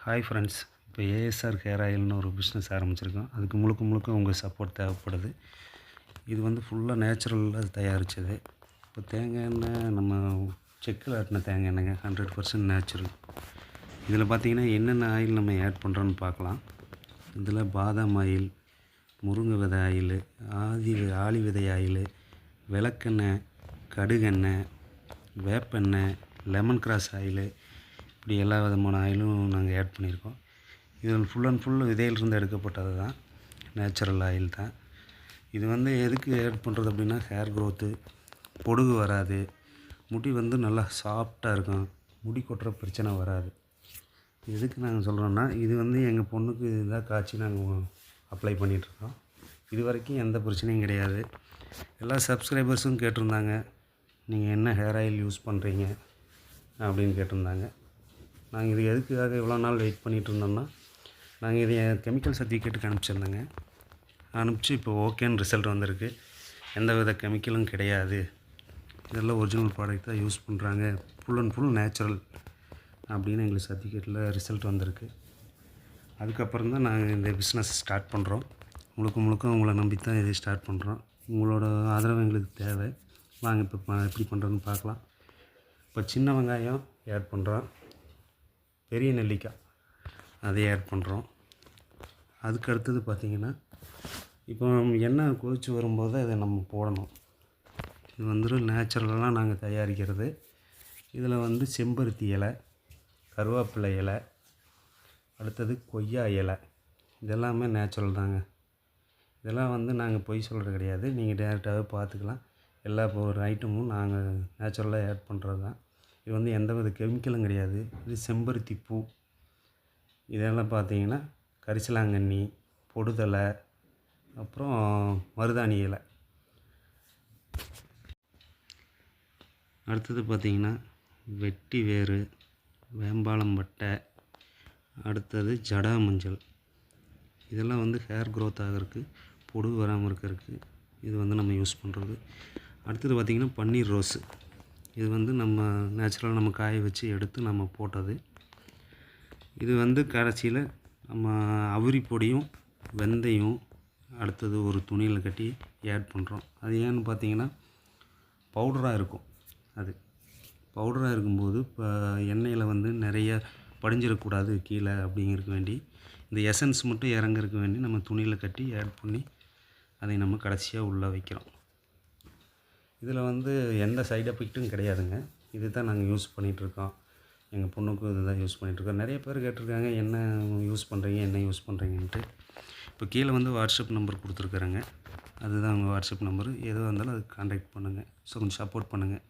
Hi friends. இப்போ ASR hair ஆயில்னு ஒரு business ஆரம்பிச்சிருக்கோம். அதுக்கு முழுக்க முழுக்க உங்கள் சப்போர்ட் தேவைப்படுது. இது வந்து ஃபுல்லாக நேச்சுரலில் தயாரித்தது. இப்போ தேங்காய் எண்ணெய் நம்ம செக்கில் ஆட்டின தேங்காய் எண்ணெய்ங்க, 100% நேச்சுரல். இதில் பார்த்திங்கன்னா என்னென்ன ஆயில் நம்ம ஆட் பண்ணுறோன்னு பார்க்கலாம். இதில் பாதாம் ஆயில், முருங்கை விதை ஆயில், ஆளி விதை ஆயில், விளக்கெண்ணெய், கடுகெண்ணெய், வேப்பெண்ணெய், லெமன் கிராஸ் ஆயில், இப்படி எல்லா விதமான ஆயிலும் நாங்கள் ஆட் பண்ணியிருக்கோம். இதில் ஃபுல் அண்ட் ஃபுல் விதையிலிருந்து எடுக்கப்பட்டது தான், நேச்சுரல் ஆயில் தான். இது வந்து எதுக்கு ஆட் பண்ணுறது அப்படின்னா, ஹேர் க்ரோத்து, பொடுகு வராது, முடி வந்து நல்லா சாஃப்டாக இருக்கும், முடி கொட்டுற பிரச்சனை வராது. எதுக்கு நாங்கள் சொல்கிறோன்னா, இது வந்து எங்கள் பொண்ணுக்கு இதாக காய்ச்சி நாங்கள் அப்ளை பண்ணிகிட்ருக்கோம். இது வரைக்கும் எந்த பிரச்சனையும் கிடையாது. எல்லா சப்ஸ்கிரைபர்ஸும் கேட்டிருந்தாங்க, நீங்கள் என்ன ஹேர் ஆயில் யூஸ் பண்ணுறீங்க அப்படின்னு கேட்டிருந்தாங்க. நாங்கள் இது எதுக்காக இவ்வளோ நாள் வெயிட் பண்ணிகிட்டு இருந்தோம்னா, நாங்கள் இதை கெமிக்கல் சர்டிஃபிகேட்டுக்கு அனுப்பிச்சிருந்தேங்க. அனுப்பிச்சி இப்போ ஓகேன்னு ரிசல்ட் வந்திருக்கு. எந்த வித கெமிக்கலும் கிடையாது, இதெல்லாம் ஒரிஜினல் ப்ராடக்ட் தான் யூஸ் பண்ணுறாங்க, ஃபுல் அண்ட் ஃபுல் நேச்சுரல் அப்படின்னு எங்களுக்கு சர்டிஃபிகேட்டில் ரிசல்ட் வந்திருக்கு. அதுக்கப்புறம் தான் நாங்கள் இந்த பிஸ்னஸ் ஸ்டார்ட் பண்ணுறோம். முழுக்க முழுக்க உங்களை நம்பி தான் இதை ஸ்டார்ட் பண்ணுறோம். உங்களோட ஆதரவு எங்களுக்கு தேவை. வாங்க இப்போ எப்படி பண்ணுறோன்னு பார்க்கலாம். இப்போ சின்ன வெங்காயம் ஆட் பண்ணுறோம், பெரிய நெல்லிக்காய் அதை ஆட் பண்ணுறோம். அதுக்கு அடுத்தது பார்த்திங்கன்னா, இப்போ எண்ணெய் கொதித்து வரும்போது அதை நம்ம போடணும். இது வந்து நேச்சுரலாக நாங்கள் தயாரிக்கிறது. இதில் வந்து செம்பருத்தி இலை, கருவேப்பிலை இலை, அடுத்தது கொய்யா இலை, இதெல்லாமே நேச்சுரல் தாங்க. இதெல்லாம் வந்து நாங்கள் பொய் சொல்கிறது கிடையாது, நீங்கள் டேரெக்டாகவே பார்த்துக்கலாம். எல்லா ஒரு ஐட்டமும் நாங்கள் நேச்சுரலாக ஆட் பண்ணுறது தான். இது வந்து எந்த வித கெமிக்கலும் கிடையாது. இது செம்பருத்தி பூ, இதெல்லாம் பார்த்திங்கன்னா கரிசலாங்கண்ணி, பொடுதலை, அப்புறம் மருதாணி இலை. அடுத்தது பார்த்திங்கன்னா வெட்டி வேறு, வேம்பாலம் பட்டை, அடுத்தது ஜடா மஞ்சள். இதெல்லாம் வந்து ஹேர் க்ரோத் ஆகிறதுக்கு, பொடுகு வராமல் இருக்கிறதுக்கு இது வந்து நம்ம யூஸ் பண்ணுறது. அடுத்தது பார்த்திங்கன்னா பன்னீர் ரோஸு. இது வந்து நம்ம நேச்சுரலாக நம்ம காய வச்சு எடுத்து நம்ம போட்டது. இது வந்து கடைசியில் நம்ம அவுரி பொடியும் வெந்தயம் அடுத்தது ஒரு துணியில் கட்டி ஆட் பண்ணுறோம். அது ஏன்னு பார்த்தீங்கன்னா பவுடராக இருக்கும். அது பவுடராக இருக்கும்போது இப்போ எண்ணெயில் வந்து நிறைய படிஞ்சிடக்கூடாது கீழே அப்படிங்கிறதுக்கு வேண்டி, இந்த எசன்ஸ் மட்டும் இறங்குறதுக்கு வேண்டி நம்ம துணியில் கட்டி ஆட் பண்ணி அதை நம்ம கடைசியாக உள்ளே வைக்கிறோம். இதில் வந்து எந்த சைடு எஃபெக்ட்டும் கிடையாதுங்க. இது தான் நாங்கள் யூஸ் பண்ணிகிட்ருக்கோம். எங்கள் பொண்ணுக்கும் இது தான் யூஸ் பண்ணிகிட்ருக்கோம். நிறைய பேர் கேட்டிருக்காங்க, என்ன யூஸ் பண்ணுறீங்க, என்ன யூஸ் பண்ணுறீங்கன்ட்டு. இப்போ கீழே வந்து வாட்ஸ்அப் நம்பர் கொடுத்துருக்குறேங்க, அதுதான் உங்கள் வாட்ஸ்அப் நம்பரு. எதுவாக இருந்தாலும் அதுக்கு கான்டாக்ட் பண்ணுங்கள். ஸோ கொஞ்சம் சப்போர்ட் பண்ணுங்கள்.